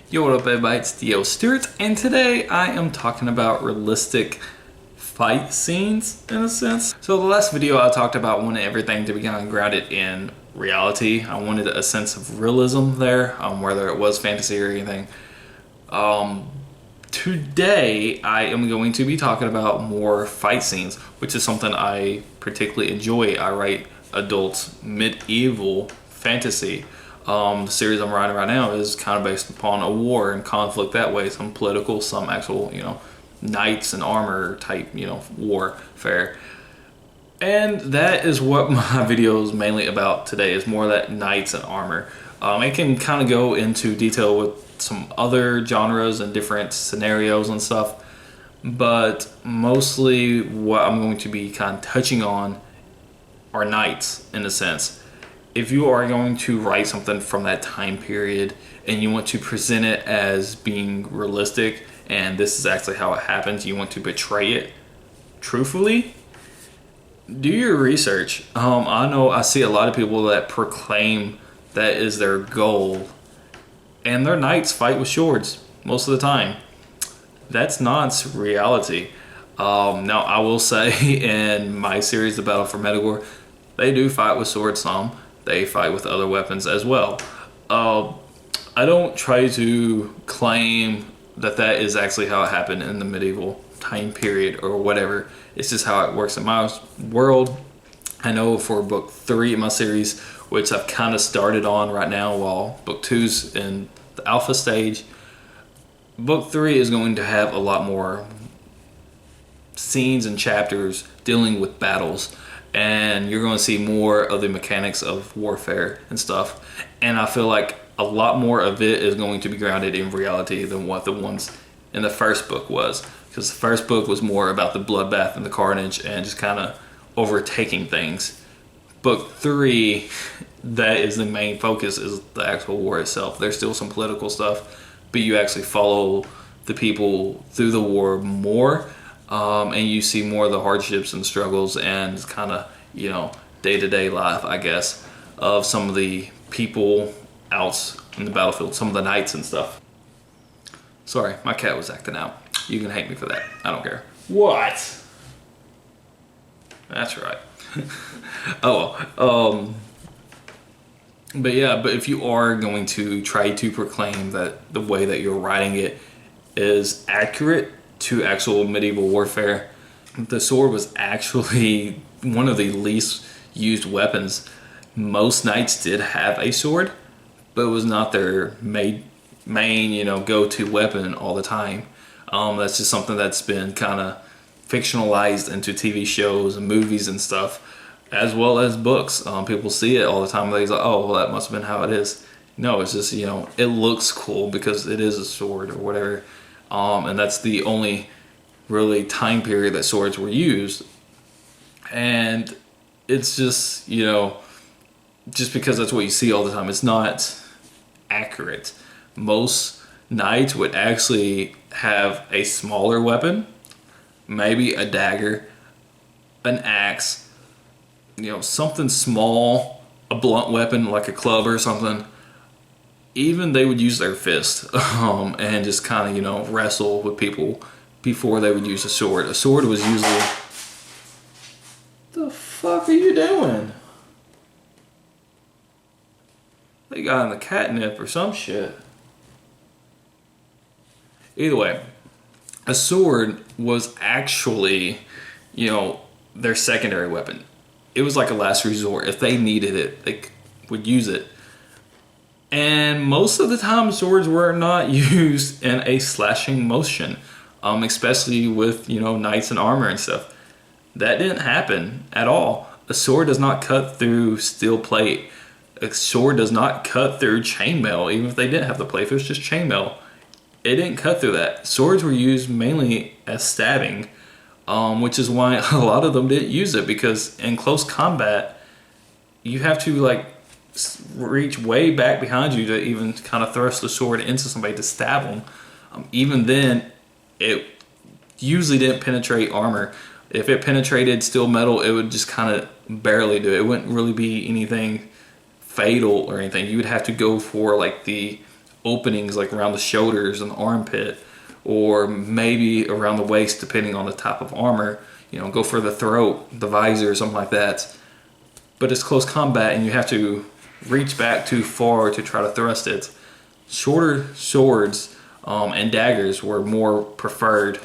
Yo, what up everybody, it's Theo Stewart, and today I am talking about realistic fight scenes, in a sense. So the last video I talked about wanting everything to be kind of grounded in reality. I wanted a sense of realism there, whether it was fantasy or anything. Today I am going to be talking about more fight scenes, which is something I particularly enjoy. I write adult medieval fantasy. The series I'm writing right now is kind of based upon a war and conflict that way. Some political, some actual, knights and armor type, warfare. And that is what my video is mainly about today, is more that knights and armor. It can kind of go into detail with some other genres and different scenarios and stuff. But mostly what I'm going to be kind of touching on are knights, in a sense. If you are going to write something from that time period and you want to present it as being realistic and this is actually how it happens, you want to portray it truthfully, do your research. I know I see a lot of people that proclaim that is their goal, and their knights fight with swords most of the time. That's not reality. Now I will say in my series, The Battle for METAGORE, they do fight with swords some. They fight with other weapons as well. I don't try to claim that that is actually how it happened in the medieval time period or whatever. It's just how it works in my world. I know for book 3 in my series, which I've kind of started on right now while book 2's in the alpha stage, book 3 is going to have a lot more scenes and chapters dealing with battles. And you're going to see more of the mechanics of warfare and stuff. And I feel like a lot more of it is going to be grounded in reality than what the ones in the first book was. Because the first book was more about the bloodbath and the carnage and just kind of overtaking things. Book 3, that is the main focus, is the actual war itself. There's still some political stuff, but you actually follow the people through the war more. And you see more of the hardships and struggles and kind of, day-to-day life, I guess, of some of the people out in the battlefield, some of the knights and stuff. Sorry, my cat was acting out. You can hate me for that. I don't care. What? That's right. But if you are going to try to proclaim that the way that you're writing it is accurate to actual medieval warfare, the sword was actually one of the least used weapons. Most knights did have a sword, but it was not their main go-to weapon all the time. That's just something that's been kind of fictionalized into TV shows and movies and stuff, as well as books. People see it all the time. They're like, oh, well, that must have been how it is. No, it's just, it looks cool because it is a sword or whatever. And that's the only really time period that swords were used. And it's just, just because that's what you see all the time, it's not accurate. Most knights would actually have a smaller weapon, maybe a dagger, an axe, something small, a blunt weapon like a club or something. Even they would use their fist and just kind of, wrestle with people before they would use a sword. A sword was usually... The fuck are you doing? They got in the catnip or some shit. Either way, a sword was actually, their secondary weapon. It was like a last resort. If they needed it, they would use it. And most of the time, swords were not used in a slashing motion, especially with, knights and armor and stuff. That didn't happen at all. A sword does not cut through steel plate. A sword does not cut through chainmail, even if they didn't have the plate. If it was just chainmail, it didn't cut through that. Swords were used mainly as stabbing, which is why a lot of them didn't use it, because in close combat, you have to, reach way back behind you to even kind of thrust the sword into somebody to stab them. Even then, it usually didn't penetrate armor. If it penetrated steel metal, it would just kind of barely do it. It wouldn't really be anything fatal or anything. You would have to go for the openings like around the shoulders and the armpit, or maybe around the waist depending on the type of armor. You know, go for the throat, the visor, something like that. But it's close combat and you have to reach back too far to try to thrust it. Shorter swords and daggers were more preferred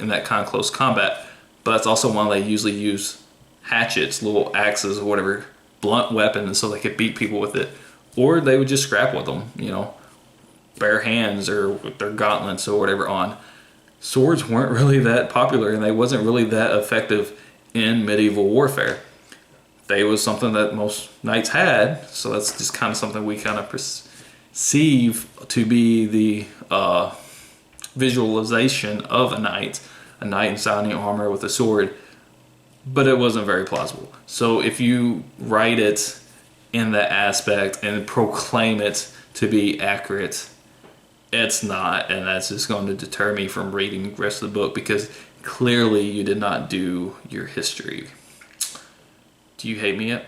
in that kind of close combat. But that's also why they usually use hatchets, little axes or whatever, blunt weapons, so they could beat people with it. Or they would just scrap with them, you know, bare hands or with their gauntlets or whatever on. Swords weren't really that popular and they wasn't really that effective in medieval warfare. They was something that most knights had, so that's just kind of something we kind of perceive to be the visualization of a knight in shining armor with a sword, but it wasn't very plausible. So if you write it in that aspect and proclaim it to be accurate, it's not, and that's just going to deter me from reading the rest of the book, because clearly you did not do your history. Do you hate me yet?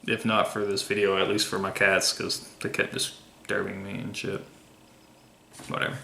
If not for this video, at least for my cats, because they kept disturbing me and shit. Whatever.